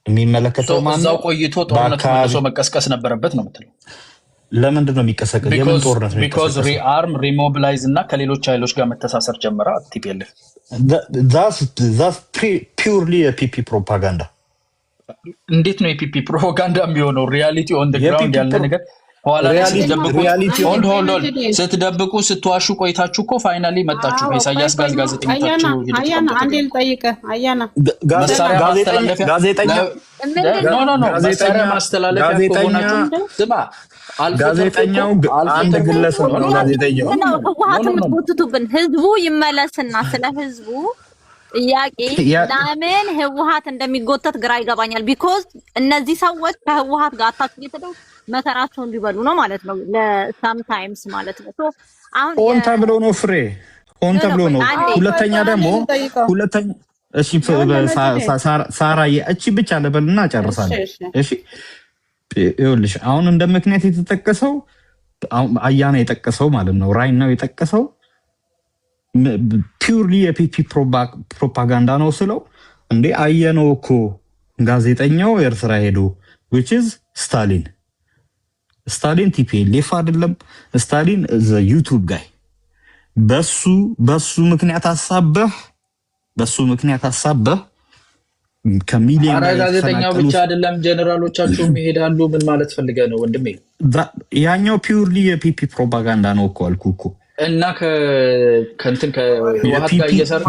የሚመለከተው ማን ነው? እዛው ቆይቶ ጦርነት መልሶ መቀስቀስ ነበረበት ነው የምትለው? ለምንድን ነው የሚቀሰቀስ? የምን ጦርነት ነው? ቢኮዝ ሪአርም ሪሞቢላይዝ እና ከሌሎች ኃይሎች ጋር መተሳሰር ጀመረ ቲፒኤልኤፍ። ዛስ ፒውርሊ የፒፒ ፕሮፓጋንዳ። እንዴት ነው የፒፒ ፕሮፓጋንዳ የሚሆነው? ሪያሊቲ ኦን ዘ ግራውንድ ያለ ነገር ኋላ ስትደብቁ ስትዋሹ ቆይታችሁ እኮ ፋይናሊ መጣችሁ። ኢሳያስ ጋዜጠኞቻችሁ አያና አንዴ ልጠይቅህ። አያና ጋዜጠኛ መሳሪያ ማስተላለፊያ ከሆናችሁ ስማ፣ ጋዜጠኛው አንድ ግለሰብ ነው። ጋዜጠኛው ህወሓት የምትጎትቱብን ህዝቡ ይመለስና ስለ ህዝቡ ጥያቄ ለምን ህወሓት እንደሚጎተት ግራ ይገባኛል። ቢኮዝ እነዚህ ሰዎች ከህወሓት ጋር አታክሊተው መከራቸው እንዲበሉ ነው ማለት ነው። ለሳም ታይምስ ማለት ነው። ሶ አሁን ሆን ተብሎ ነው ፍሬ፣ ሆን ተብሎ ነው። ሁለተኛ ደግሞ እሺ ሳራዬ እቺ ብቻ ለበልና ጨርሳለሁ። እሺ ይኸውልሽ አሁን እንደ ምክንያት የተጠቀሰው አያና የጠቀሰው ማለት ነው፣ ራይን ነው የጠቀሰው ፒውርሊ የፒፒ ፕሮፓጋንዳ ነው ስለው እንዴ አየነው እኮ ጋዜጠኛው ኤርትራ ሄዶ which is ስታሊን ቲፒኤልኤፍ አይደለም። ስታሊን ዩቲዩብ ጋይ በሱ ምክንያት አሳበህ ከሚሊዮን ጋዜጠኛው ብቻ አይደለም ጀነራሎቻቸውም ይሄዳሉ። ምን ማለት ፈልገህ ነው ወንድሜ? ያኛው ፒውርሊ የፒፒ ፕሮፓጋንዳ ነው እኮ አልኩህ እኮ። እና ከእንትን ከህወሓት ጋር እየሰራ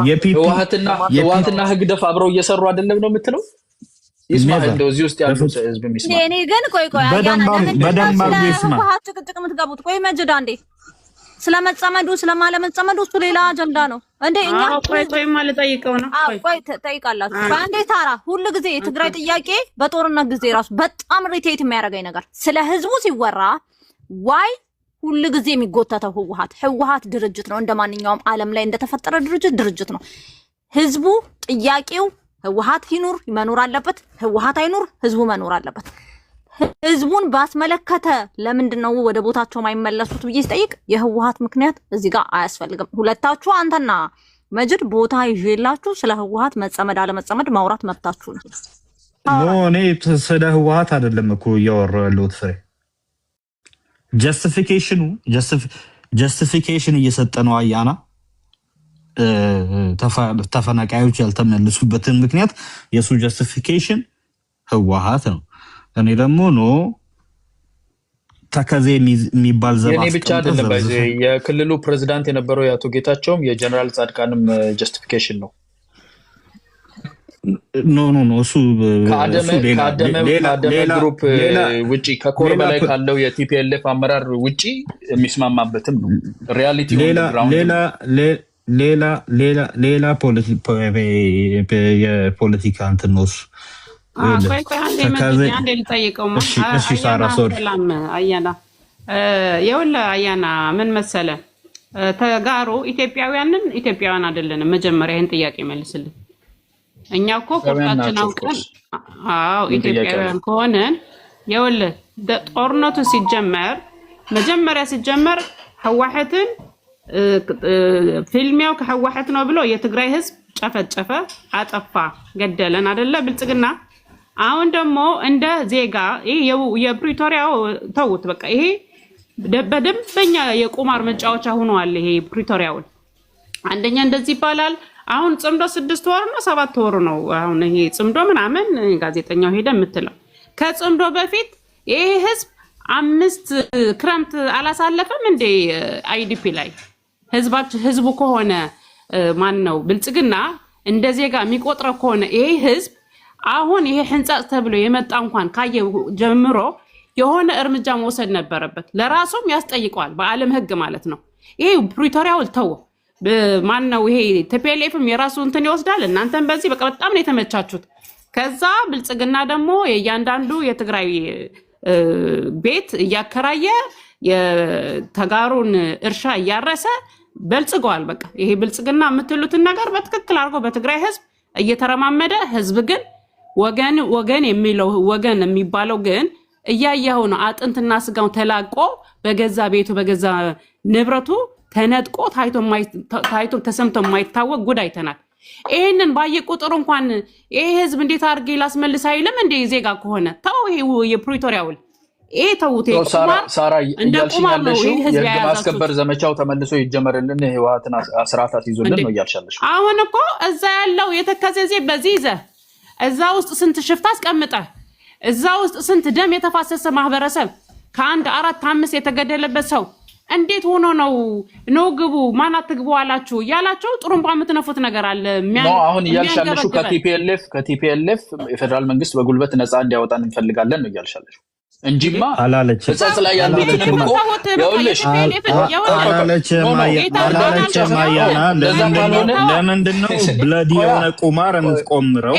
ህወሓትና ህግደፍ አብረው እየሰሩ አይደለም ነው የምትለው? ይስማ እንደው እዚህ ውስጥ ያለው ህዝብ የሚስማ እኔ ግን ቆይ በደንብ ይስማ። ህወሓት ጭቅጭቅ የምትገቡት ቆይ መጅዳ እንዴ ስለመጸመዱ ስለማለመጸመዱ እሱ ሌላ አጀንዳ ነው እንዴ? እኛ ቆይ ማለት ጠይቀው ነው። ቆይ ጠይቃላችሁ። ባንዴ ታራ ሁሉ ጊዜ የትግራይ ጥያቄ በጦርነት ጊዜ ራሱ በጣም ሪቴት የሚያደርገኝ ነገር ስለ ህዝቡ ሲወራ ዋይ ሁሉ ጊዜ የሚጎተተው ህወሓት ድርጅት ነው። እንደማንኛውም ዓለም ላይ እንደተፈጠረ ድርጅት ነው። ህዝቡ ጥያቄው ህወሓት ይኑር መኖር አለበት፣ ህወሓት አይኑር ህዝቡ መኖር አለበት። ህዝቡን ባስመለከተ ለምንድነው ወደ ቦታቸው ማይመለሱት ብዬ ስጠይቅ የህወሓት ምክንያት እዚህ ጋር አያስፈልግም። ሁለታችሁ አንተና መጅድ ቦታ ይዤላችሁ ስለ ህወሓት መጸመድ አለመጸመድ ማውራት መብታችሁ ነው። እኔ ስለ ህወሓት አይደለም እኮ እያወራሁ ያለሁት ፍሬ ጀስቲፊኬሽን እየሰጠ ነው አያና ተፈናቃዮች ያልተመለሱበትን ምክንያት የሱ ጀስቲፊኬሽን ህወሓት ነው። እኔ ደግሞ ተከዜ የሚባል ዘባ የኔ ብቻ አይደለም የክልሉ ፕሬዝዳንት የነበረው የአቶ ጌታቸውም የጀነራል ጻድቃንም ጀስቲፊኬሽን ነው። ኖ እሱ ከአደመ ግሩፕ ውጪ ከኮር በላይ ካለው የቲፒኤልኤፍ አመራር ውጪ የሚስማማበትም ነው። ሪያሊቲ ሌላ የፖለቲካ እንትን ነው እሱ። አንዴ ልጠይቀው አያና ይኸውልህ አያና ምን መሰለህ ተጋሩ ኢትዮጵያውያን አይደለንም። መጀመሪያ ይህን ጥያቄ መልስልን። እኛ እኮ ቁርጣችን አውቀን ኢትዮጵያውያን ከሆነን ይኸውልህ ጦርነቱ መጀመሪያ ሲጀመር ህወሓትን ፊልሚያው ከህወሓት ነው ብሎ የትግራይ ህዝብ ጨፈጨፈ፣ አጠፋ፣ ገደለን አይደለ ብልጽግና። አሁን ደግሞ እንደ ዜጋ የፕሪቶሪያው ተውት በቃ ይሄ በደንበኛ የቁማር መጫወቻ ሆኗል። ይሄ ፕሪቶሪያውን አንደኛ እንደዚህ ይባላል። አሁን ጽምዶ 6 ወር ነው 7 ወር ነው። አሁን ይሄ ጽምዶ ምናምን ጋዜጠኛው ሄደ የምትለው ከጽምዶ በፊት ይሄ ህዝብ 5 ክረምት አላሳለፈም እንዴ? አይዲፒ ላይ ህዝቡ ከሆነ ማን ነው ብልጽግና እንደ ዜጋ የሚቆጥረው ከሆነ ይሄ ህዝብ አሁን ይሄ ህንጻጽ ተብሎ የመጣ እንኳን ካየ ጀምሮ የሆነ እርምጃ መውሰድ ነበረበት። ለራሱም ያስጠይቀዋል በዓለም ህግ ማለት ነው። ይሄ ፕሪቶሪያው ተው ማን ነው ይሄ ቲፒኤልኤፍም የራሱ እንትን ይወስዳል። እናንተም በዚህ በቃ በጣም ነው የተመቻቹት። ከዛ ብልጽግና ደግሞ የእያንዳንዱ የትግራይ ቤት እያከራየ የተጋሩን እርሻ እያረሰ በልጽገዋል። በቃ ይሄ ብልጽግና የምትሉትን ነገር በትክክል አድርጎ በትግራይ ህዝብ እየተረማመደ ህዝብ ግን ወገን የሚባለው ግን እያየኸው ነው። አጥንትና ስጋው ተላቆ በገዛ ቤቱ በገዛ ንብረቱ ተነጥቆ ታይቶ ተሰምቶ የማይታወቅ ጉድ አይተናል። ይሄንን ባየ ቁጥር እንኳን ይሄ ህዝብ እንዴት አድርጌ ላስመልስ አይልም እንዴ? ዜጋ ከሆነ ተው። ይሄ የፕሪቶሪያ ውል ይሄ ተውቴ ሳራ እያልሽኝ ያለሽው የህግ ማስከበር ዘመቻው ተመልሶ ይጀመርልን ህወሓትን ስርዓት አስይዞልን ነው እያልሻለሽ። አሁን እኮ እዛ ያለው የተከዘዜ በዚህ ይዘህ እዛ ውስጥ ስንት ሽፍታ አስቀምጠህ እዛ ውስጥ ስንት ደም የተፋሰሰ ማህበረሰብ ከአንድ 4 5 የተገደለበት ሰው እንዴት ሆኖ ነው ግቡ ማን አትግቡ አላችሁ ያላችሁ ጥሩምባ የምትነፉት ነገር አለ። አሁን እያልሻለሽ ከቲፒኤልኤፍ የፌደራል መንግስት በጉልበት ነፃ እንዲያወጣን እንፈልጋለን ነው እያልሻለሽ እንጂማ አላለች እዛስ ላይ ያሉትን እኮ ያውልሽ አላለች ማያና ለምንድን ነው ብለዲ የሆነ ቁማር እንቆምረው?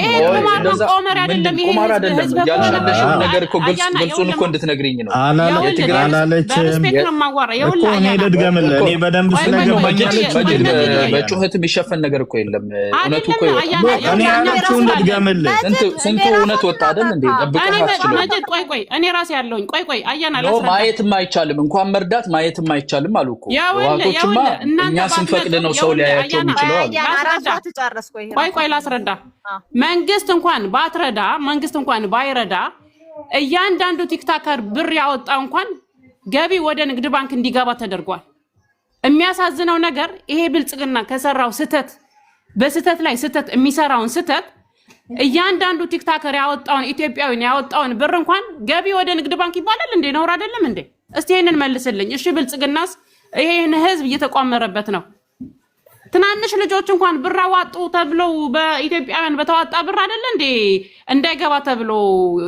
ቁማር አይደለም ያልሻለሽ ነገር እኮ ግልጹን እኮ እንድትነግሪኝ ነው። አላለች እኮ እኔ ልድገምልህ። እኔ በደንብ ስለገባኛለች በጩኸት የሚሸፈን ነገር እኮ የለም። እውነቱ እኮ እኔ ያለችውን ልድገምልህ። ስንቱ እውነት ወጣ አይደል እንዴ? ጠብቀህ ቆይ እኔ ራሴ ያለውኝ ቆይ አያና ላስረዳ። ማየትም አይቻልም እንኳን መርዳት ማየትም አይቻልም አሉ እኮ ዋቆችማ። እኛ ስንፈቅድ ነው ሰው ሊያያቸው የሚችለው አሉ። ቆይ ላስረዳ። መንግስት እንኳን ባይረዳ እያንዳንዱ ቲክታከር ብር ያወጣ እንኳን ገቢ ወደ ንግድ ባንክ እንዲገባ ተደርጓል። የሚያሳዝነው ነገር ይሄ ብልጽግና ከሰራው ስህተት በስህተት ላይ ስህተት የሚሰራውን ስህተት እያንዳንዱ ቲክታከር ያወጣውን ኢትዮጵያዊን ያወጣውን ብር እንኳን ገቢ ወደ ንግድ ባንክ ይባላል እንዴ? ነውር አይደለም እንዴ? እስቲ ይሄንን መልስልኝ። እሺ ብልጽግናስ ይሄን ህዝብ እየተቋመረበት ነው። ትናንሽ ልጆች እንኳን ብር አዋጡ ተብለው በኢትዮጵያውያን በተዋጣ ብር አይደለ እንዴ እንዳይገባ ተብሎ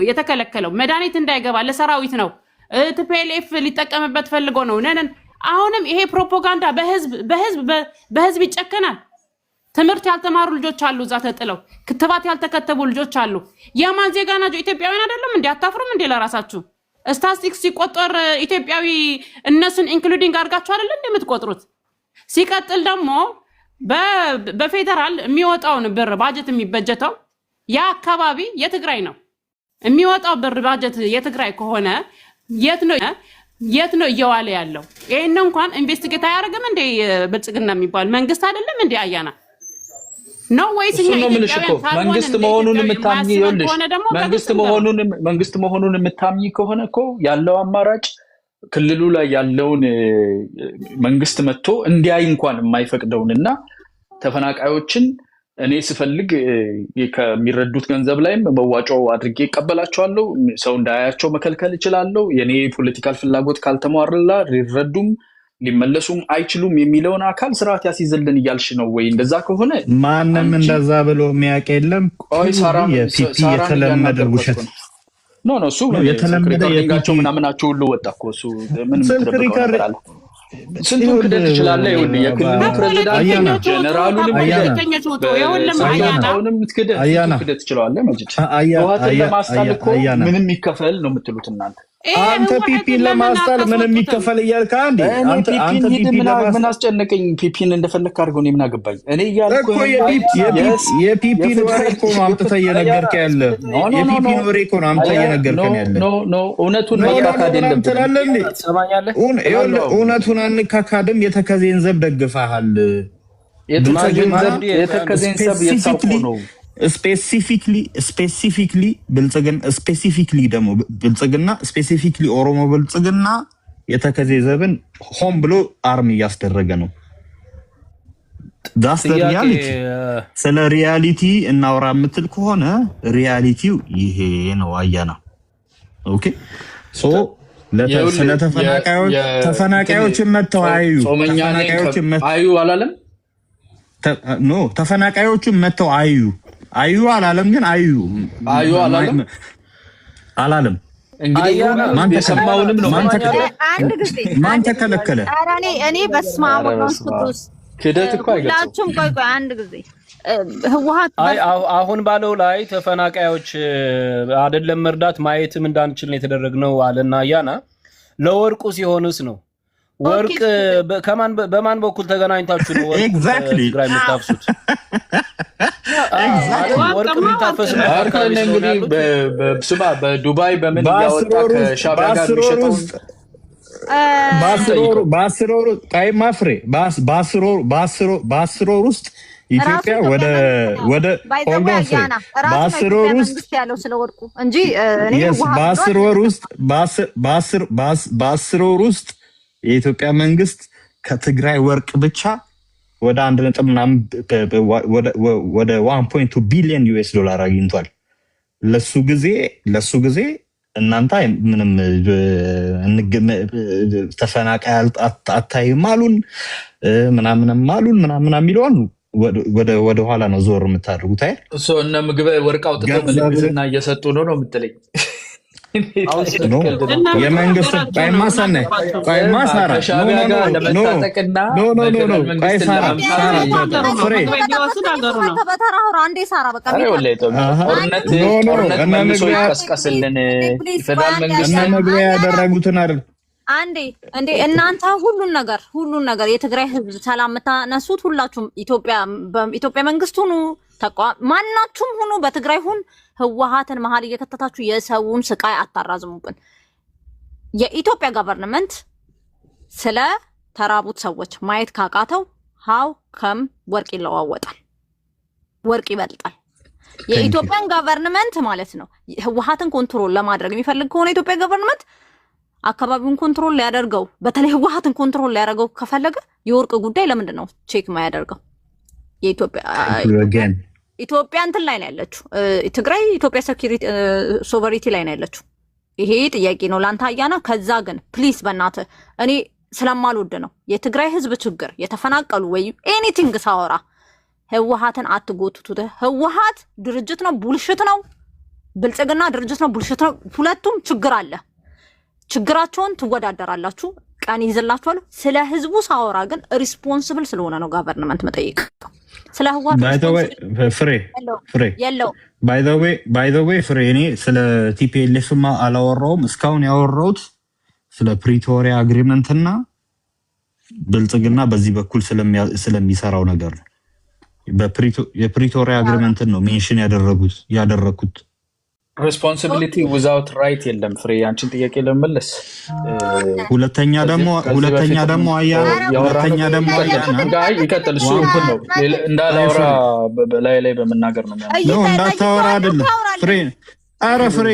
የተከለከለው? መድኃኒት እንዳይገባ ለሰራዊት ነው። ቲፒኤልኤፍ ሊጠቀምበት ፈልጎ ነው። አሁንም ይሄ ፕሮፓጋንዳ በህዝብ ይጨከናል። ትምህርት ያልተማሩ ልጆች አሉ እዛ ተጥለው፣ ክትባት ያልተከተቡ ልጆች አሉ። የማን ዜጋ ናቸው? ኢትዮጵያውያን አይደለም እንዴ? አታፍሩም እንዴ ለራሳችሁ? ስታቲስቲክስ ሲቆጠር ኢትዮጵያዊ እነሱን ኢንክሉዲንግ አድርጋችሁ አይደለ እንዴ የምትቆጥሩት? ሲቀጥል ደግሞ በፌደራል የሚወጣውን ብር ባጀት የሚበጀተው ያ አካባቢ የትግራይ ነው። የሚወጣው ብር ባጀት የትግራይ ከሆነ የት ነው እየዋለ ያለው? ይሄን እንኳን ኢንቨስቲጌት አያደርግም እንዴ ብልጽግና የሚባል መንግስት አይደለም እንዴ? አያና ነው ወይስ እኛ መንግስት መሆኑን የምታምኚ ይኸውልሽ፣ መንግስት መሆኑን የምታምኚ ከሆነ እኮ ያለው አማራጭ ክልሉ ላይ ያለውን መንግስት መጥቶ እንዲያይ እንኳን የማይፈቅደውንና ተፈናቃዮችን እኔ ስፈልግ ከሚረዱት ገንዘብ ላይም መዋጮ አድርጌ ይቀበላቸዋለሁ፣ ሰው እንዳያያቸው መከልከል እችላለሁ፣ የኔ ፖለቲካል ፍላጎት ካልተሟላ ሊረዱም ሊመለሱም አይችሉም የሚለውን አካል ስርዓት ያስይዝልን እያልሽ ነው ወይ? እንደዛ ከሆነ ማንም እንደዛ ብሎ የሚያውቅ የለም። የፒፒ የተለመደ ውሸት ነው። እሱ የተለመደው ምናምናቸው ሁሉ ወጣ እኮ እሱ ምን ምትደብቀው ስንቱን ክደት ትችላለህ? ይኸውልህ የክልሉ ፕሬዝዳንት ጀነራሉንም አያናውንም ክደት ትችላለህ። መጅድ ህወሓትን ለማስጣል እኮ ምንም ይከፈል ነው የምትሉት እናንተ። አንተ ፒፒን ለማስጣል ምንም ይከፈል እያልክ አንዴ አንተ ፒፒን ምን አስጨነቀኝ? ፒፒን እንደፈለክ አድርገው እኔ ምን አገባኝ? እኔ እያልኩ የፒፒን ወሬ እኮ ነው አምጥተህ እየነገርከኝ ያለ። የፒፒን ወሬ እኮ ነው አምጥተህ እየነገርከኝ ያለ። ኖ እውነቱን መካካድ የለብንም። እውነቱን አንካካድም። የተከዜን ዘብ ደግፈሃል። የተከዜን ዘብ የታውቁ ነው ስፔሲፊክሊ ብልጽግና ስፔሲፊክሊ ኦሮሞ ብልጽግና የተከዜ ዘብን ሆን ብሎ አርም እያስደረገ ነው። ዳስ ሪያሊቲ። ስለ ሪያሊቲ እናውራ የምትል ከሆነ ሪያሊቲው ይሄ ነው። አያና ኦኬ። ሶ ስለ ተፈናቃዮችን መተው አዩ አላለም። ኖ ተፈናቃዮችን መተው አዩ አላለም። ግን አዩ አላለም። እንግዲህ የሰማውንም ነው። ማን ተከለከለ? እኔ በስመ አብ ወመንፈስ ቅዱስ ክደት እኮ አይገባም። ቆይ አንድ ጊዜ ህወሓት አሁን ባለው ላይ ተፈናቃዮች አይደለም መርዳት ማየትም እንዳንችል ነው የተደረግነው አለና አያና ለወርቁ ሲሆንስ ነው። ወርቅ በማን በኩል ተገናኝታችሁ ነው ወርቅ ትግራይ የምታፍሱት? ወርቅ የሚታፈስ እንግዲህ በዱባይ በምን እያወጣ ከሻዕቢያ ጋር የሚሸጠው በአስር ወር ውስጥ ኢትዮጵያ ወደ በ10 ወር ውስጥ ያለው ስለወርቁ እንጂ በ10 ወር ውስጥ የኢትዮጵያ መንግስት ከትግራይ ወርቅ ብቻ ወደ 1.2 ቢሊዮን ዩኤስ ዶላር አግኝቷል። ለሱ ጊዜ እናንተ ምንም ተፈናቃይ አታይም አሉን ምናምን የሚለውን ወደ ኋላ ነው ዞር የምታደርጉት። አይ እነ ምግብ ወርቅ አውጥተው ምልክትና እየሰጡ ነው የምትለኝ? የመንግስት ቆይማሳራ መግቢያ ያደረጉትን አይደል አንዴ እናንተ ሁሉን ነገር የትግራይ ህዝብ ሰላም የምታነሱት ሁላችሁም ኢትዮጵያ መንግስት ሁኑ ማናችሁም ሁኑ በትግራይ ሁን ህወሓትን መሀል እየከተታችሁ የሰውን ስቃይ አታራዝሙብን። የኢትዮጵያ ገቨርንመንት ስለ ተራቡት ሰዎች ማየት ካቃተው ሃው ከም ወርቅ ይለዋወጣል፣ ወርቅ ይበልጣል። የኢትዮጵያን ገቨርንመንት ማለት ነው ህወሓትን ኮንትሮል ለማድረግ የሚፈልግ ከሆነ ኢትዮጵያ ገቨርንመንት አካባቢውን ኮንትሮል ሊያደርገው በተለይ ህወሓትን ኮንትሮል ሊያደርገው ከፈለገ የወርቅ ጉዳይ ለምንድን ነው ቼክ ማያደርገው? ኢትዮጵያ እንትን ላይ ነው ያለችው። ትግራይ ኢትዮጵያ ሴኩሪቲ ሶቨሪቲ ላይ ነው ያለችው። ይሄ ጥያቄ ነው ላንተ አያና። ከዛ ግን ፕሊስ በእናትህ እኔ ስለማልወድ ነው የትግራይ ህዝብ ችግር የተፈናቀሉ ወይ ኤኒቲንግ ሳወራ ህወሓትን አትጎትቱት። ህወሓት ድርጅት ነው ቡልሽት ነው፣ ብልጽግና ድርጅት ነው ቡልሽት ነው። ሁለቱም ችግር አለ። ችግራቸውን ትወዳደራላችሁ፣ ቀን ይዘላችኋል። ስለ ህዝቡ ሳወራ ግን ሪስፖንሲብል ስለሆነ ነው ገቨርንመንት መጠየቅ። ስለ ህወሓት ባይ ዘ ዌይ ፍሬ እኔ ስለ ቲፒኤልኤፍ አላወራውም። እስካሁን ያወራሁት ስለ ፕሪቶሪያ አግሪመንት እና ብልጽግና በዚህ በኩል ስለሚሰራው ነገር ነው። የፕሪቶሪያ አግሪመንትን ነው ሜንሽን ያደረኩት። ሬስፖንሲቢሊቲ ዊዛውት ራይት የለም። ፍሬ አንቺን ጥያቄ ለመመለስ ሁለተኛ ደግሞ ይቀጥል። እሱ እንትን ነው እንዳላወራ ላይ በመናገር ነው እንዳታወራ አይደለም ፍሬ። ኧረ ፍሬ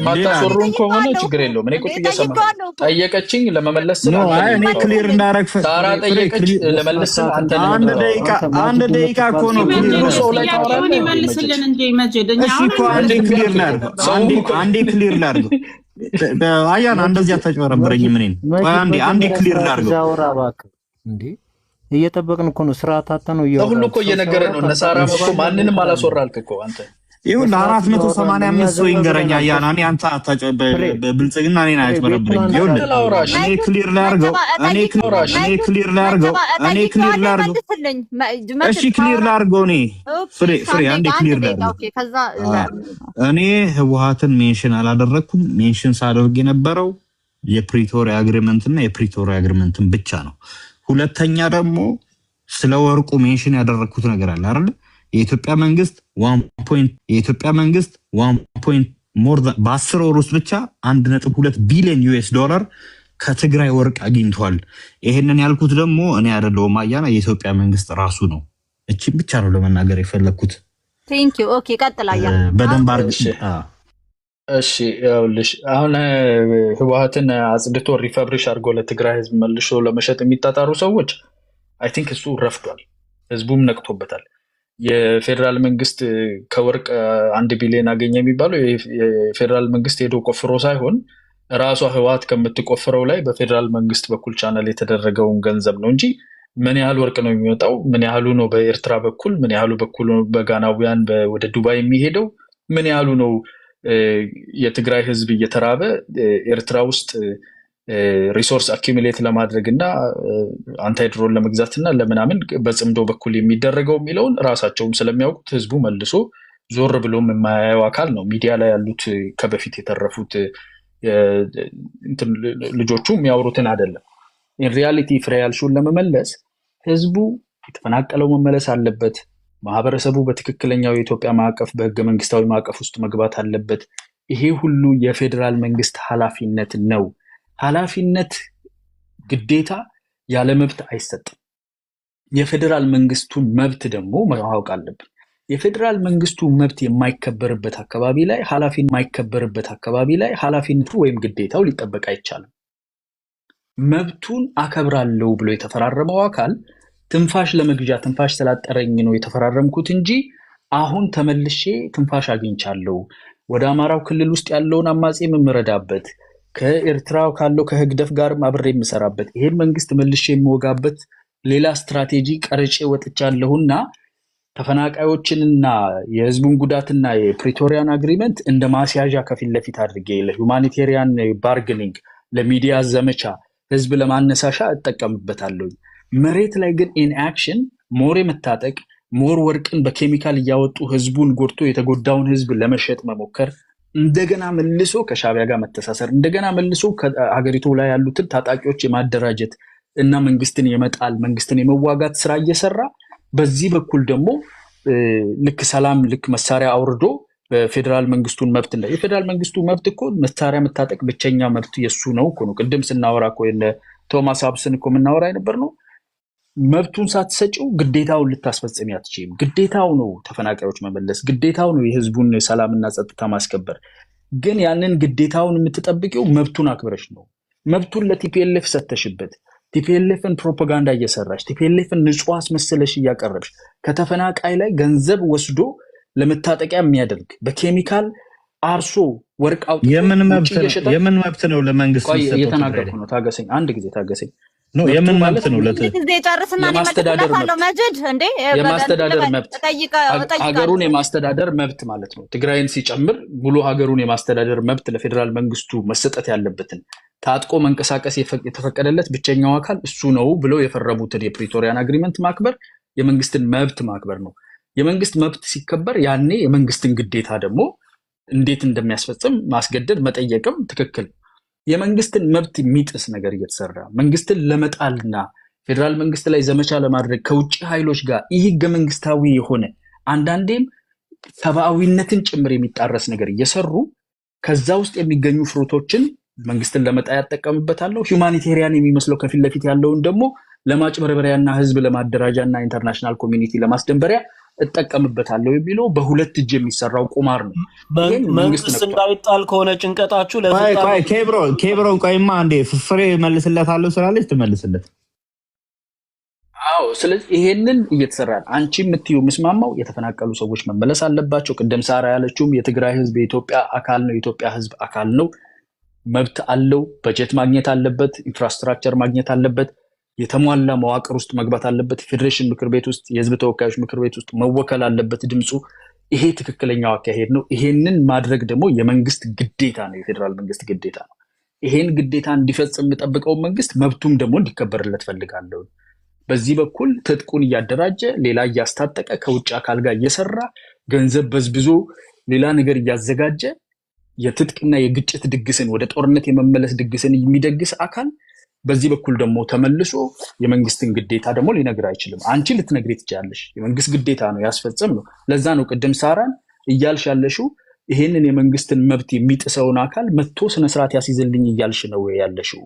ማታስወሩን ከሆነ ችግር የለውም። እኔ ቁጭ እየሰማሁ ጠየቀችኝ ለመመለስ እኔ ክሊር እንዳደረግ ሳራ ጠየቀች ለመለስ አንድ ደቂቃ እኮ ነው። አንዴ ክሊር ላድርገው። አያና እንደዚህ አታጭበረብረኝ። ምን አንዴ ክሊር ላድርገው። እየጠበቅን እኮ ነው። ስርዓት አታ ነው ሁሉ እኮ እየነገረ ነው። እነ ሳራ እኮ ማንንም አላስወራልክ እኮ አንተ። ይሁን 485 ሰው ይንገረኛ ያና እኔ አንተ በብልጽግና እኔን አያጭበረብረኝ። ይሁን እኔ ክሊር ላድርገው። እሺ ክሊር ላድርገው። እኔ ፍሬ አንዴ ክሊር ላድርገው። እኔ ህወሓትን ሜንሽን አላደረኩም። ሜንሽን ሳደርግ የነበረው የፕሪቶሪያ አግሪመንት እና የፕሪቶሪያ አግሪመንትን ብቻ ነው። ሁለተኛ ደግሞ ስለ ወርቁ ሜንሽን ያደረኩት ነገር አለ አይደል? የኢትዮጵያ መንግስት 1 ሞር በ10 ወር ውስጥ ብቻ 1.2 ቢሊዮን ዩኤስ ዶላር ከትግራይ ወርቅ አግኝቷል። ይሄንን ያልኩት ደግሞ እኔ አይደለሁም አያና የኢትዮጵያ መንግስት ራሱ ነው። እቺን ብቻ ነው ለመናገር የፈለኩት። ቴንክ ዩ ኦኬ ቀጥላያ በደንብ አርግሽ። እሺ ያውልሽ አሁን ህወሓትን አጽድቶ ሪፋብሪሽ አድርጎ ለትግራይ ህዝብ መልሶ ለመሸጥ የሚጣጣሩ ሰዎች አይ ቲንክ እሱ ረፍዷል። ህዝቡም ነቅቶበታል። የፌደራል መንግስት ከወርቅ 1 ቢሊዮን አገኘ የሚባለው የፌደራል መንግስት ሄዶ ቆፍሮ ሳይሆን ራሷ ህወሓት ከምትቆፍረው ላይ በፌደራል መንግስት በኩል ቻናል የተደረገውን ገንዘብ ነው እንጂ ምን ያህል ወርቅ ነው የሚወጣው፣ ምን ያህሉ ነው በኤርትራ በኩል፣ ምን ያህሉ በኩል በጋናውያን ወደ ዱባይ የሚሄደው፣ ምን ያህሉ ነው የትግራይ ህዝብ እየተራበ ኤርትራ ውስጥ ሪሶርስ አኪሙሌት ለማድረግ እና አንታይድሮን ለመግዛት እና ለምናምን በጽምዶ በኩል የሚደረገው የሚለውን ራሳቸውም ስለሚያውቁት ህዝቡ መልሶ ዞር ብሎም የማያየው አካል ነው። ሚዲያ ላይ ያሉት ከበፊት የተረፉት ልጆቹ የሚያወሩትን አይደለም። ኢን ሪያሊቲ ፍሬ ያልሽውን ለመመለስ ህዝቡ የተፈናቀለው መመለስ አለበት። ማህበረሰቡ በትክክለኛው የኢትዮጵያ ማዕቀፍ በህገ መንግስታዊ ማዕቀፍ ውስጥ መግባት አለበት። ይሄ ሁሉ የፌደራል መንግስት ኃላፊነት ነው። ኃላፊነት ግዴታ ያለ መብት አይሰጥም። የፌዴራል መንግስቱን መብት ደግሞ ማወቅ አለብን። የፌዴራል መንግስቱ መብት የማይከበርበት አካባቢ ላይ ኃላፊነቱ ወይም ግዴታው ሊጠበቅ አይቻልም። መብቱን አከብራለሁ ብሎ የተፈራረመው አካል ትንፋሽ ለመግዣ ትንፋሽ ስላጠረኝ ነው የተፈራረምኩት እንጂ አሁን ተመልሼ ትንፋሽ አግኝቻለሁ ወደ አማራው ክልል ውስጥ ያለውን አማጺ የምረዳበት ከኤርትራው ካለው ከህግደፍ ጋር አብሬ የምሰራበት ይሄን መንግስት መልሼ የምወጋበት ሌላ ስትራቴጂ ቀርጬ ወጥቻለሁና ተፈናቃዮችንና የህዝቡን ጉዳትና የፕሪቶሪያን አግሪመንት እንደ ማስያዣ ከፊት ለፊት አድርጌ ለሁማኒቴሪያን ባርገኒንግ ለሚዲያ ዘመቻ ህዝብ ለማነሳሻ እጠቀምበታለሁ። መሬት ላይ ግን ኢን አክሽን ሞር የመታጠቅ ሞር ወርቅን በኬሚካል እያወጡ ህዝቡን ጎድቶ የተጎዳውን ህዝብ ለመሸጥ መሞከር እንደገና መልሶ ከሻቢያ ጋር መተሳሰር እንደገና መልሶ ከሀገሪቱ ላይ ያሉትን ታጣቂዎች የማደራጀት እና መንግስትን የመጣል መንግስትን የመዋጋት ስራ እየሰራ በዚህ በኩል ደግሞ ልክ ሰላም ልክ መሳሪያ አውርዶ በፌደራል መንግስቱን መብት እንደ የፌደራል መንግስቱ መብት እኮ መሳሪያ መታጠቅ ብቸኛ መብት የሱ ነው እኮ ነው። ቅድም ስናወራ እኮ ቶማስ ሀብስን እኮ የምናወራ የነበር ነው። መብቱን ሳትሰጪው ግዴታውን ልታስፈጽም አትችይም። ግዴታው ነው ተፈናቃዮች መመለስ፣ ግዴታው ነው የህዝቡን ሰላምና ጸጥታ ማስከበር። ግን ያንን ግዴታውን የምትጠብቂው መብቱን አክብረሽ ነው። መብቱን ለቲፒኤልኤፍ ሰተሽበት ቲፒኤልኤፍን ፕሮፓጋንዳ እየሰራሽ ቲፒኤልኤፍን ንጹህ አስመስለሽ እያቀረብሽ ከተፈናቃይ ላይ ገንዘብ ወስዶ ለመታጠቂያ የሚያደርግ በኬሚካል አርሶ ወርቅ አውጥቶ የምን መብት ነው ለመንግስት እየተናገርኩ ነው። ታገሰኝ፣ አንድ ጊዜ ታገሰኝ። ነው የምን መብት ነው የማስተዳደር መብት ሀገሩን የማስተዳደር መብት ማለት ነው። ትግራይን ሲጨምር ሙሉ ሀገሩን የማስተዳደር መብት ለፌዴራል መንግስቱ መሰጠት ያለበትን ታጥቆ መንቀሳቀስ የተፈቀደለት ብቸኛው አካል እሱ ነው ብለው የፈረሙትን የፕሪቶሪያን አግሪመንት ማክበር የመንግስትን መብት ማክበር ነው። የመንግስት መብት ሲከበር ያኔ የመንግስትን ግዴታ ደግሞ እንዴት እንደሚያስፈጽም ማስገደድ መጠየቅም ትክክል። የመንግስትን መብት የሚጥስ ነገር እየተሰራ መንግስትን ለመጣልና ፌዴራል መንግስት ላይ ዘመቻ ለማድረግ ከውጭ ኃይሎች ጋር ይህ ህገ መንግስታዊ የሆነ አንዳንዴም ሰብአዊነትን ጭምር የሚጣረስ ነገር እየሰሩ ከዛ ውስጥ የሚገኙ ፍሩቶችን መንግስትን ለመጣ ያጠቀምበታለሁ። ሁማኒቴሪያን የሚመስለው ከፊት ለፊት ያለውን ደግሞ ለማጭበርበሪያና ህዝብ ለማደራጃና ኢንተርናሽናል ኮሚኒቲ ለማስደንበሪያ እጠቀምበታለሁ የሚለው በሁለት እጅ የሚሰራው ቁማር ነው። መንግስት እንዳይጣል ከሆነ ጭንቀታችሁ ኬብሮን ቆይማ እንዴ ፍሬ መልስለታለሁ ስላለች ትመልስለት። አዎ፣ ስለዚህ ይሄንን እየተሰራ አንቺ የምትዩ ምስማማው የተፈናቀሉ ሰዎች መመለስ አለባቸው። ቅድም ሳራ ያለችውም የትግራይ ህዝብ የኢትዮጵያ አካል ነው፣ የኢትዮጵያ ህዝብ አካል ነው፣ መብት አለው፣ በጀት ማግኘት አለበት፣ ኢንፍራስትራክቸር ማግኘት አለበት፣ የተሟላ መዋቅር ውስጥ መግባት አለበት፣ ፌዴሬሽን ምክር ቤት ውስጥ የህዝብ ተወካዮች ምክር ቤት ውስጥ መወከል አለበት ድምፁ። ይሄ ትክክለኛው አካሄድ ነው። ይሄንን ማድረግ ደግሞ የመንግስት ግዴታ ነው፣ የፌዴራል መንግስት ግዴታ ነው። ይሄን ግዴታ እንዲፈጽም የምጠብቀው መንግስት መብቱም ደግሞ እንዲከበርለት ፈልጋለሁ። በዚህ በኩል ትጥቁን እያደራጀ ሌላ እያስታጠቀ ከውጭ አካል ጋር እየሰራ ገንዘብ በዝብዞ ሌላ ነገር እያዘጋጀ የትጥቅና የግጭት ድግስን ወደ ጦርነት የመመለስ ድግስን የሚደግስ አካል በዚህ በኩል ደግሞ ተመልሶ የመንግስትን ግዴታ ደግሞ ሊነግር አይችልም። አንቺ ልትነግሪ ትችላለሽ፣ የመንግስት ግዴታ ነው ያስፈጽም ነው። ለዛ ነው ቅድም ሳራን እያልሽ ያለሽው ይሄንን የመንግስትን መብት የሚጥሰውን አካል መጥቶ ስነስርዓት ያስይዝልኝ እያልሽ ነው ያለሽው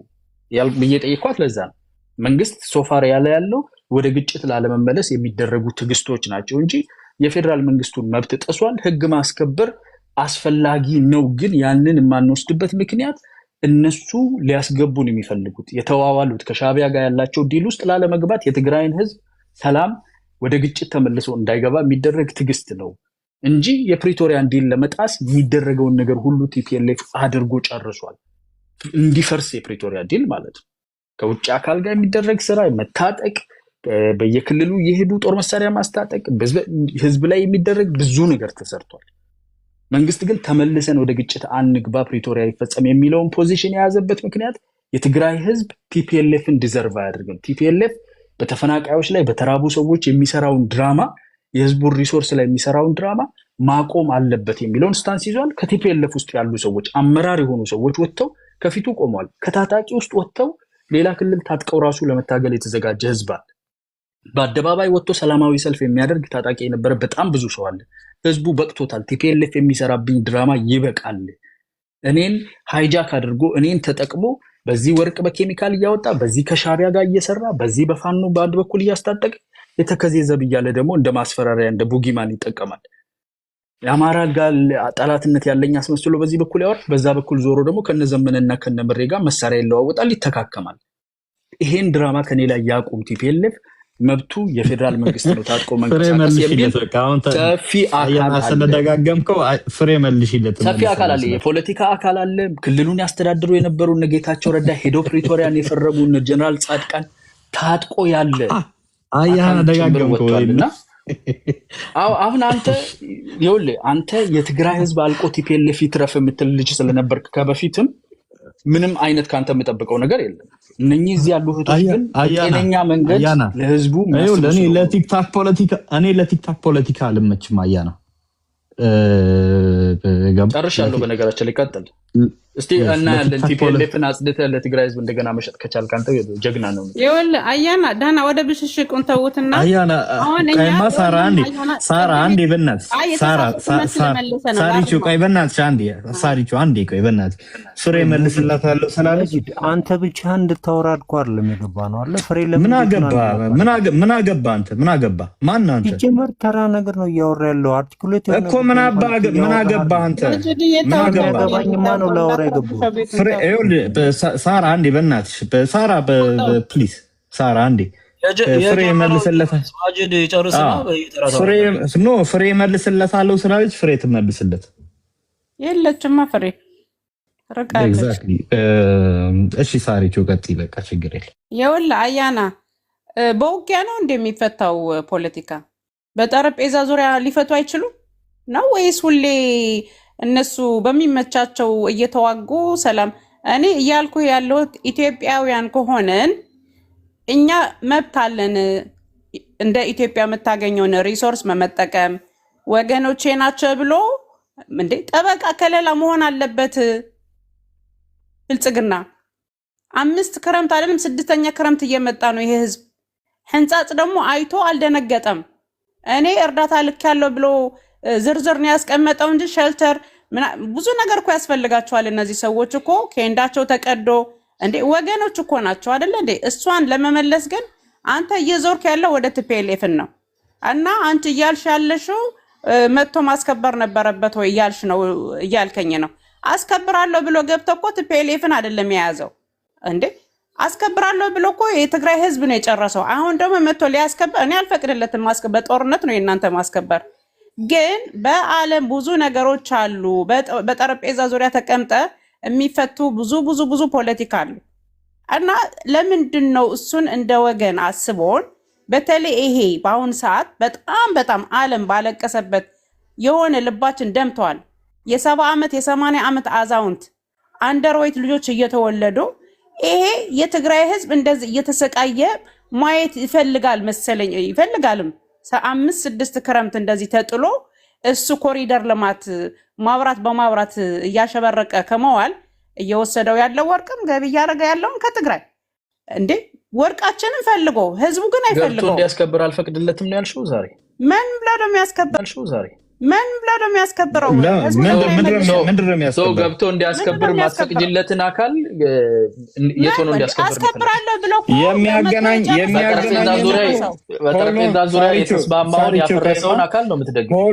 ብዬ ጠይኳት። ለዛ ነው መንግስት ሶፋር ያለው ወደ ግጭት ላለመመለስ የሚደረጉ ትግስቶች ናቸው እንጂ የፌዴራል መንግስቱን መብት ጥሷል። ህግ ማስከበር አስፈላጊ ነው፣ ግን ያንን የማንወስድበት ምክንያት እነሱ ሊያስገቡን የሚፈልጉት የተዋዋሉት ከሻቢያ ጋር ያላቸው ዲል ውስጥ ላለመግባት የትግራይን ህዝብ ሰላም ወደ ግጭት ተመልሶ እንዳይገባ የሚደረግ ትግስት ነው እንጂ የፕሪቶሪያን ዲል ለመጣስ የሚደረገውን ነገር ሁሉ ቲፒኤልኤፍ አድርጎ ጨርሷል። እንዲፈርስ የፕሪቶሪያ ዲል ማለት ነው። ከውጭ አካል ጋር የሚደረግ ስራ መታጠቅ፣ በየክልሉ የሄዱ ጦር መሳሪያ ማስታጠቅ፣ ህዝብ ላይ የሚደረግ ብዙ ነገር ተሰርቷል። መንግስት ግን ተመልሰን ወደ ግጭት አንግባ ፕሪቶሪያ ይፈጸም የሚለውን ፖዚሽን የያዘበት ምክንያት የትግራይ ህዝብ ቲፒኤልኤፍን ዲዘርቭ አያደርግም። ቲፒኤልኤፍ በተፈናቃዮች ላይ በተራቡ ሰዎች የሚሰራውን ድራማ፣ የህዝቡን ሪሶርስ ላይ የሚሰራውን ድራማ ማቆም አለበት የሚለውን ስታንስ ይዟል። ከቲፒኤልኤፍ ውስጥ ያሉ ሰዎች አመራር የሆኑ ሰዎች ወጥተው ከፊቱ ቆመዋል። ከታጣቂ ውስጥ ወጥተው ሌላ ክልል ታጥቀው ራሱ ለመታገል የተዘጋጀ ህዝብ አለ። በአደባባይ ወጥቶ ሰላማዊ ሰልፍ የሚያደርግ ታጣቂ የነበረ በጣም ብዙ ሰው አለ። ህዝቡ በቅቶታል። ቲፒኤልኤፍ የሚሰራብኝ ድራማ ይበቃል። እኔን ሃይጃክ አድርጎ እኔን ተጠቅሞ በዚህ ወርቅ በኬሚካል እያወጣ በዚህ ከሻቢያ ጋር እየሰራ በዚህ በፋኖ በአንድ በኩል እያስታጠቀ የተከዜ ዘብ እያለ ደግሞ እንደ ማስፈራሪያ እንደ ቡጊማን ይጠቀማል። የአማራ ጋር ጠላትነት ያለኝ አስመስሎ በዚህ በኩል ያወራል፣ በዛ በኩል ዞሮ ደግሞ ከነዘመነና ከነምሬ ጋር መሳሪያ ይለዋወጣል፣ ይተካከማል። ይሄን ድራማ ከኔ ላይ ያቁም። ቲፒኤልኤፍ መብቱ የፌዴራል መንግስት ነው ታጥቆ መንቀሳቀስ የሚል ሰፊ አካል ስለደጋገምከው ፍሬ መልሽለት። ሰፊ አካል አለ፣ የፖለቲካ አካል አለ። ክልሉን ያስተዳድሩ የነበሩ እነ ጌታቸው ረዳ ሄዶ ፕሪቶሪያን የፈረሙ እነ ጀነራል ጻድቃን ታጥቆ ያለ አያና ደጋገምከውና አሁን አንተ ይኸውልህ አንተ የትግራይ ህዝብ አልቆ ቲፒኤልኤፍ ይትረፍ የምትል ልጅ ስለነበርክ ከበፊትም ምንም አይነት ካንተ የምጠብቀው ነገር የለም። እነኚህ እዚህ ያሉ እህቶች ግን ጤነኛ መንገድ ለህዝቡ እኔ ለቲክታክ ፖለቲካ አልመችም። አያና ጨርሻለሁ። በነገራችን ላይ ቀጥል እስቲ እና ያለን ቲፒኤልኤፍን አጽድተህ ለትግራይ ህዝብ እንደገና መሸጥ ከቻልክ አንተ ጀግና ነው። ይኸውልህ አያና ደህና ወደ ብሽሽቁን ተውትና አያና ቀይማ ሳራ አንዴ በእናትህ ሳሪቹ ቆይ በእናትሽ አንዴ ቆይ በእናትህ ፍሬ መልስላታለሁ ስላለች አንተ ብቻ እንድታወራ እኮ አይደለም የገባ ነው አለ ፍሬ ምን አገባ አንተ ምን አገባ ማን አንተ ሲጀመር ተራ ነገር ነው እያወራ ያለው አርቲኩሌት እኮ ምን አገባ አንተ ምን አገባ ነው ላወራ ሳራ አንዴ በእናትሽ ሳራ ፕሊዝ ሳራ አንዴ ፍሬ መልስለታል ማጅድ ጨርስና ፍሬ መልስለታለሁ ስላለች ፍሬ ትመልስለት የለችማ ፍሬ ረቃለች። እሺ ሳሪቹ ቀጥይ በቃ ችግር የለም። ይኸውልህ አያና በውጊያ ነው እንደሚፈታው ፖለቲካ በጠረጴዛ ዙሪያ ሊፈቱ አይችሉም ነው ወይስ ሁሌ እነሱ በሚመቻቸው እየተዋጉ ሰላም? እኔ እያልኩ ያለው ኢትዮጵያውያን ከሆነን እኛ መብት አለን እንደ ኢትዮጵያ የምታገኘውን ሪሶርስ መጠቀም። ወገኖቼ ናቸው ብሎ እንዴ ጠበቃ ከለላ መሆን አለበት። ብልጽግና 5 ክረምት አይደለም 6ኛ ክረምት እየመጣ ነው ይሄ ህዝብ። ህንጻጽ ደግሞ አይቶ አልደነገጠም። እኔ እርዳታ ልክ ያለው ብሎ ዝርዝር ነው ያስቀመጠው እንጂ ሼልተር ብዙ ነገር እኮ ያስፈልጋቸዋል። እነዚህ ሰዎች እኮ ከእንዳቸው ተቀዶ እንዴ ወገኖች እኮ ናቸው አይደል እንዴ? እሷን ለመመለስ ግን አንተ እየዞርክ ያለው ወደ ቲፒኤልኤፍ ነው እና አንቺ እያልሽ ያለሽው መጥቶ ማስከበር ነበረበት ወይ እያልሽ ነው እያልከኝ ነው። አስከብራለሁ ብሎ ገብቶ እኮ ቲፒኤልኤፍን አይደለም የያዘው እንዴ? አስከብራለሁ ብሎ እኮ የትግራይ ህዝብ ነው የጨረሰው። አሁን ደግሞ መጥቶ ሊያስከበር እኔ አልፈቅድለትም። ማስከበር ጦርነት ነው የእናንተ ማስከበር። ግን በአለም ብዙ ነገሮች አሉ። በጠረጴዛ ዙሪያ ተቀምጠ የሚፈቱ ብዙ ፖለቲካ አሉ እና ለምንድን ነው እሱን እንደ ወገን አስቦን በተለይ ይሄ በአሁን ሰዓት በጣም አለም ባለቀሰበት የሆነ ልባችን ደምተዋል። የ70 ዓመት የ80 ዓመት አዛውንት አንደርዌይት ልጆች እየተወለዱ ይሄ የትግራይ ህዝብ እንደዚህ እየተሰቃየ ማየት ይፈልጋል መሰለኝ ይፈልጋልም 5-6 ክረምት እንደዚህ ተጥሎ እሱ ኮሪደር ልማት ማብራት እያሸበረቀ ከመዋል እየወሰደው ያለው ወርቅም ገቢ እያደረገ ያለውን ከትግራይ እንዴ ወርቃችንን ፈልጎ ህዝቡ ግን አይፈልገው ገብቶ እንዲያስከብር አልፈቅድለትም ነው ያልሽው ዛሬ። ምን ብለው ነው የሚያስከብረው ዛሬ? ምን ብለው ነው የሚያስከብረው? ሰው ገብቶ እንዲያስከብር ማስፈቅድለትን አካል የት ሆኖ እንዲያስከብር አስከብራለሁ ብሎ የሚያገናኝ በጠረጴዛ ዙሪያ የተስማማውን ያፈረሰውን አካል ነው የምትደግፈው።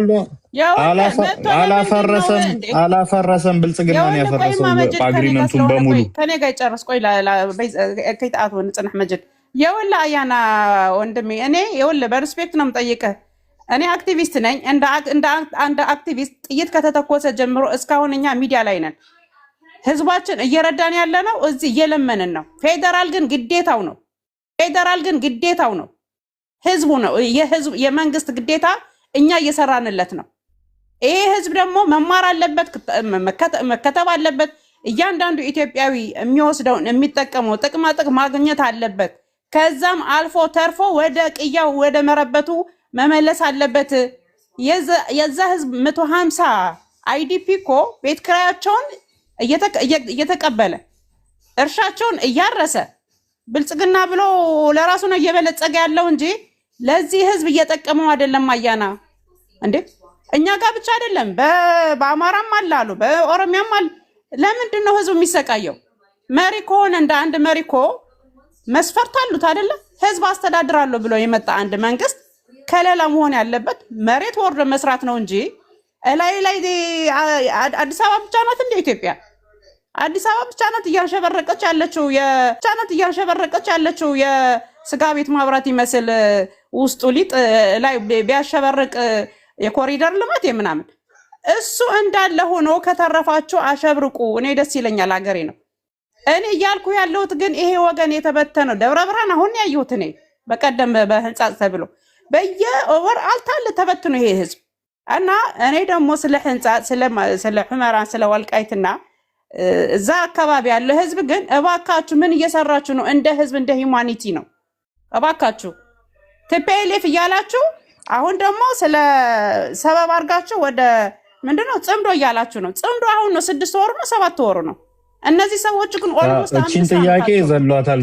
አላፈረሰም። ብልጽግናን ያፈረሰው አግሪመንቱን በሙሉ ከኔ ጋር ጨርስ። ቆይ ከይጣቱ ንጽናህ መጅድ የወላ አያና ወንድሜ እኔ የወላ በሪስፔክት ነው የምጠይቅህ። እኔ አክቲቪስት ነኝ። እንደ አክቲቪስት ጥይት ከተተኮሰ ጀምሮ እስካሁን እኛ ሚዲያ ላይ ነን። ህዝባችን እየረዳን ያለ ነው፣ እዚህ እየለመንን ነው። ፌደራል ግን ግዴታው ነው። ህዝቡ ነው የመንግስት ግዴታ፣ እኛ እየሰራንለት ነው። ይሄ ህዝብ ደግሞ መማር አለበት፣ መከተብ አለበት። እያንዳንዱ ኢትዮጵያዊ የሚወስደውን የሚጠቀመው ጥቅማ ጥቅም ማግኘት አለበት። ከዛም አልፎ ተርፎ ወደ ቅያው ወደ መረበቱ መመለስ አለበት። የዛ ህዝብ 150 አይዲፒ እኮ ቤት ክራያቸውን እየተቀበለ እርሻቸውን እያረሰ ብልጽግና ብሎ ለራሱ ነው እየበለጸገ ያለው እንጂ ለዚህ ህዝብ እየጠቀመው አይደለም። አያና እንዴ እኛ ጋር ብቻ አይደለም፣ በአማራም አላሉ በኦሮሚያም አለ። ለምንድን ነው ህዝቡ የሚሰቃየው? መሪ ከሆነ እንደ አንድ መሪ እኮ መስፈርት አሉት አይደለ? ህዝብ አስተዳድራለሁ ብሎ የመጣ አንድ መንግስት ከሌላ መሆን ያለበት መሬት ወርዶ መስራት ነው እንጂ ላይ አዲስ አበባ ብቻ ናት እንደ ኢትዮጵያ አዲስ አበባ ብቻ ናት እያሸበረቀች ያለችው የስጋ ቤት ማብራት ይመስል ውስጡ ሊጥ ላይ ቢያሸበርቅ የኮሪደር ልማት የምናምን እሱ እንዳለ ሆኖ ከተረፋችሁ አሸብርቁ። እኔ ደስ ይለኛል፣ ሀገሬ ነው። እኔ እያልኩ ያለሁት ግን ይሄ ወገን የተበተነው ደብረ ብርሃን አሁን ያየሁት እኔ በቀደም በህንጻ ተብሎ በየወር አልታለ ተበትኖ ይሄ ህዝብ እና እኔ ደግሞ ስለ ህንጻ ስለ ሁመራን ስለ ወልቃይትና እዛ አካባቢ ያለው ህዝብ ግን እባካችሁ ምን እየሰራችሁ ነው? እንደ ህዝብ እንደ ሂዩማኒቲ ነው እባካችሁ ቲፒኤልኤፍ እያላችሁ አሁን ደግሞ ስለ ሰበብ አድርጋችሁ ወደ ምንድነው ጽምዶ እያላችሁ ነው። ጽምዶ አሁን ነው 6 ወሩ ነው 7 ወሩ ነው። እነዚህ ሰዎች ግን ኦልሞስት እቺን ጥያቄ ዘሏታል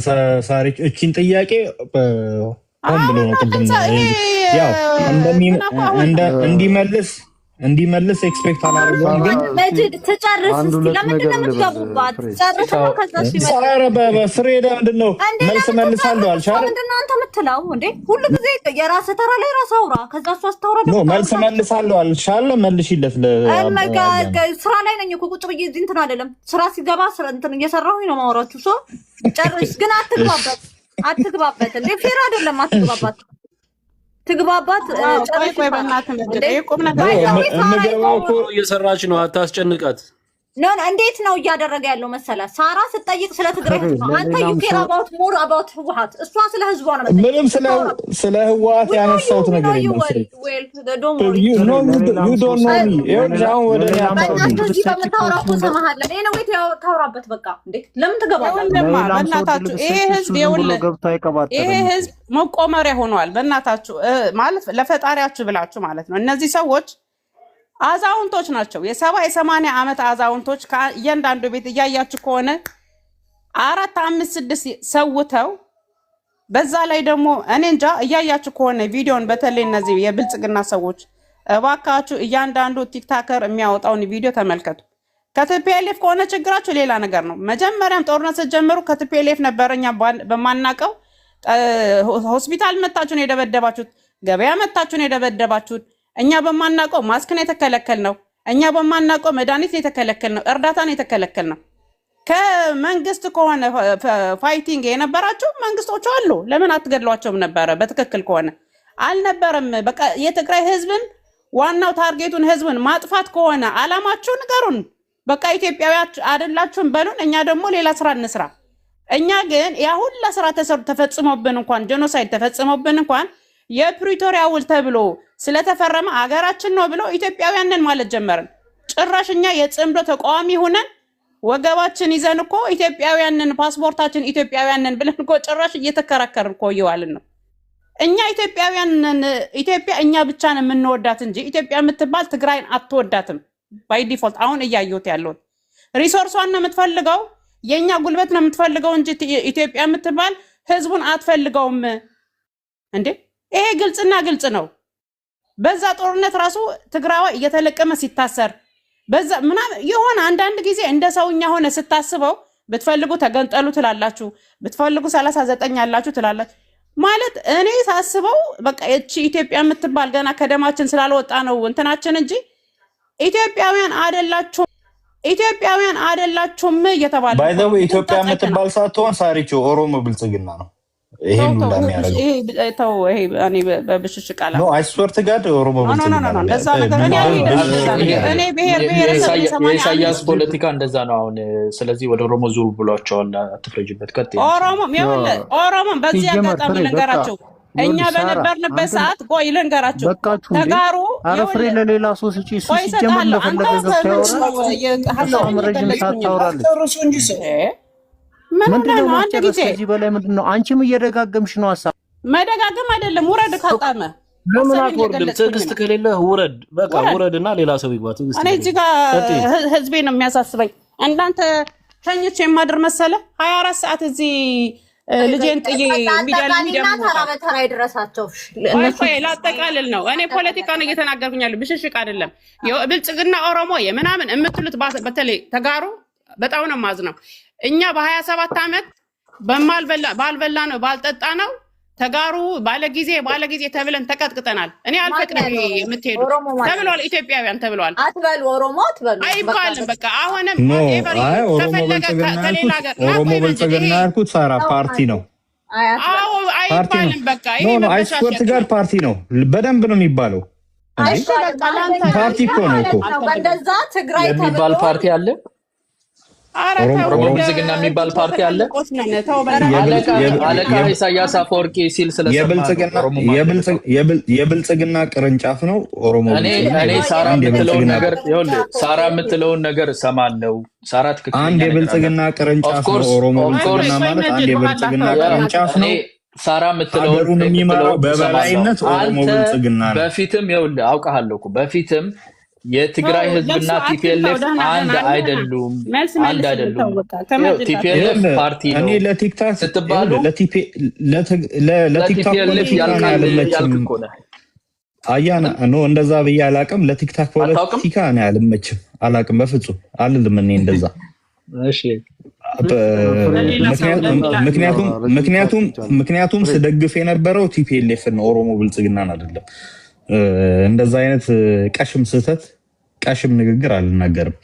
ሳሪች። እቺን ጥያቄ ሆን ብሎ ነው ቅድም ያው እንዲመልስ ኤክስፔክት አላደረገም። ግን መጅድ ተጨርስ ለምን እንደምትገቡባት ጨርሰው ከዛሽ በፍሬዳ ምንድነው መልስ መልሳለሁ አልቻለ። ምንድነው አንተ የምትለው እንዴ? ሁሉ ጊዜ የራስ ተራ ላይ ራስ አውራ፣ ከዛ እሱ አስተውራ ነው መልስ መልሳለሁ አልቻለ። መልሽለት ስራ ላይ ነኝ እኮ ቁጭ ብዬ እዚህ እንትን አይደለም ስራ ሲገባ እንትን እየሰራሁኝ ነው ማውራችሁ። ሶ ጨርስ። ግን አትግባበት እንዴ? ፌር አይደለም አትግባባት ትግባባት ቆይ በእናትህ እንዴ ቁም ነገር እየሰራች ነው። አታስጨንቃት። No, እንዴት ነው እያደረገ ያለው መሰለ? ሳራ ስትጠይቅ ስለ ትግራይ ነው። አንተ you care about more about ህወሓት። እሷ ስለ ህዝቧ ነው መሰለኝ። ምንም ስለ ህወሓት ያነሳውት ነገር የለም። you don't know me. ያው ወደ እዚህ በመታወራው ተሰማሃለ። እኔ ነው ወይ ታወራበት በቃ እንዴ ለምን ትገባለህ? በእናታችሁ ይሄ ህዝብ መቆመሪያ ሆኗል። በእናታችሁ ማለት ለፈጣሪያችሁ ብላችሁ ማለት ነው። እነዚህ ሰዎች አዛውንቶች ናቸው። የ70-80 ዓመት አዛውንቶች እያንዳንዱ ቤት እያያችሁ ከሆነ 4 5 6 ሰውተው በዛ ላይ ደግሞ እኔ እንጃ እያያችሁ ከሆነ ቪዲዮን በተለይ እነዚህ የብልጽግና ሰዎች እባካችሁ እያንዳንዱ ቲክታከር የሚያወጣውን ቪዲዮ ተመልከቱ። ከቲፒኤልኤፍ ከሆነ ችግራችሁ ሌላ ነገር ነው። መጀመሪያም ጦርነት ስትጀምሩ ከቲፒኤልኤፍ ነበረኛ በማናቀው ሆስፒታል መታችሁን የደበደባችሁት፣ ገበያ መታችሁን የደበደባችሁት። እኛ በማናቀው ማስክ ነው የተከለከልነው። እኛ በማናቀው መድኃኒት ነው የተከለከልነው። እርዳታ ነው የተከለከልነው። ከመንግስት ከሆነ ፋይቲንግ የነበራቸው መንግስቶች አሉ። ለምን አትገድሏቸውም ነበረ? በትክክል ከሆነ አልነበረም። በቃ የትግራይ ህዝብን ዋናው ታርጌቱን ህዝብን ማጥፋት ከሆነ አላማችሁ ንገሩን። በቃ ኢትዮጵያውያን አይደላችሁም በሉን። እኛ ደግሞ ሌላ ስራ እንስራ። እኛ ግን ያ ሁላ ስራ ተፈጽሞብን እንኳን ጄኖሳይድ ተፈጽሞብን እንኳን የፕሪቶሪያ ውል ተብሎ ስለተፈረመ አገራችን ነው ብሎ ኢትዮጵያውያንን ማለት ጀመርን። ጭራሽ እኛ የጽምዶ ተቃዋሚ ሆነን ወገባችን ይዘን እኮ ኢትዮጵያውያንን ፓስፖርታችን ኢትዮጵያውያንን ብለን እኮ ጭራሽ እየተከራከርን ቆየዋልን ነው። እኛ ኢትዮጵያውያንን ኢትዮጵያ እኛ ብቻ ነው የምንወዳት እንጂ ኢትዮጵያ የምትባል ትግራይን አትወዳትም ባይ ዲፎልት። አሁን እያየሁት ያለሁት ሪሶርሷን ነው የምትፈልገው፣ የኛ ጉልበት ነው የምትፈልገው እንጂ ኢትዮጵያ የምትባል ህዝቡን አትፈልገውም እንዴ። ይሄ ግልጽና ግልጽ ነው። በዛ ጦርነት ራሱ ትግራዋ እየተለቀመ ሲታሰር በዛ ምናምን የሆነ አንዳንድ ጊዜ እንደ ሰውኛ ሆነ ስታስበው ብትፈልጉ ተገንጠሉ ትላላችሁ፣ ብትፈልጉ 39 ያላችሁ ትላላችሁ። ማለት እኔ ሳስበው በቃ እቺ ኢትዮጵያ የምትባል ገና ከደማችን ስላልወጣ ነው እንትናችን እንጂ ኢትዮጵያውያን አይደላችሁም እየተባለ ባይ ዘ ወይ ኢትዮጵያ የምትባል ሳትሆን ሳሪቾ ኦሮሞ ብልጽግና ነው። ይሄም እንደሚያደርገው ይሄ እኔ በብሽሽ ቃላ ነው አይስወርት ጋድ ኦሮሞ ብልጽግና ነው። እንደዛ ነገር እኔ ብሔር የኢሳያስ ፖለቲካ እንደዛ ነው አሁን። ስለዚህ ወደ ኦሮሞ ዙር ብሏቸዋል። አትፍረጅበት። ቀጥይ። ኦሮሞ በዚህ አጋጣሚ ልንገራቸው፣ እኛ በነበርንበት ሰዓት ቆይ ልንገራቸው፣ ተጋሩ አረፍሬ ለሌላ ሰው ሲጪ እሱ ሲጀመር ለፈለገ ምንድነው አንድ ጊዜ ከዚህ በላይ ምንድነው? አንቺም እየደጋገምሽ ነው። ሐሳብ መደጋገም አይደለም። ውረድ ካጣመ ለምን አትወርድም? ትዕግስት ከሌለ ውረድ፣ በቃ ውረድና ሌላ ሰው ይግባ። ትዕግስት እኔ እዚህ ጋር ህዝቤ ነው የሚያሳስበኝ። እንዳንተ ተኝቼ የማድር መሰለ 24 ሰዓት እዚህ ልጄን ጥዬ ሚዲያ ተራ ይድረሳቸው። ቆይ ላጠቃልል ነው። እኔ ፖለቲካ ነው እየተናገርኩኝ ያለው፣ ብሽሽቅ አይደለም። ብልጽግና ኦሮሞ የምናምን የምትሉት በተለይ ተጋሩ በጣም ነው ማዝ ነው። እኛ በ27 ዓመት ባልበላ ነው ባልጠጣ ነው ተጋሩ ባለጊዜ ተብለን ተቀጥቅጠናል። እኔ አልፈቅድም የምትሄዱ ተብሏል። ኢትዮጵያውያን ተብሏል። አትበሉ ኦሮሞ አትበሉ አይባልም። በቃ አሁንም ኦሮሞ ብልጽግና ያልኩት ሳራ ፓርቲ ነው። አይባልም። በቃ ይሄ አይስፖርት ጋር ፓርቲ ነው በደንብ ነው የሚባለው። ፓርቲ እኮ ነው እኮ በእንደዛ ትግራይ የሚባል ፓርቲ አለ። ኦሮሞ ብልጽግና የሚባል ፓርቲ አለ። አለቃ ኢሳያስ አፈወርቂ ሲል ስለሰማ የብልጽግና ቅርንጫፍ ነው ኦሮሞ ብልጽግና። እኔ ሳራ የምትለውን ነገር እሰማለሁ። ሳራ ትክክል። አንድ የብልጽግና ቅርንጫፍ ነው ኦሮሞ ብልጽግና ማለት አንድ የብልጽግና ቅርንጫፍ ነው። ሳራ የምትለውን የሚመራው በበላይነት ኦሮሞ ብልጽግና ነው። በፊትም ይኸውልህ አውቃለሁ እኮ በፊትም የትግራይ ህዝብና ቲፒኤልኤፍ አንድ አይደሉም። ቲፒኤልኤፍ ፓርቲ ነው። እኔ ለቲክታክ ስትባሉ ለቲፒኤልኤፍ ያልመችም አያና ነው እንደዛ ብዬ አላቅም። ለቲክታክ ፖለቲካ እኔ አልመችም አላቅም በፍጹም አልልም። እኔ እንደዛ እሺ ምክንያቱም ስደግፍ የነበረው ቲፒኤልኤፍ እና ኦሮሞ ብልጽግናን አይደለም። እንደዛ አይነት ቀሽም ስህተት ቀሽም ንግግር አልናገርም።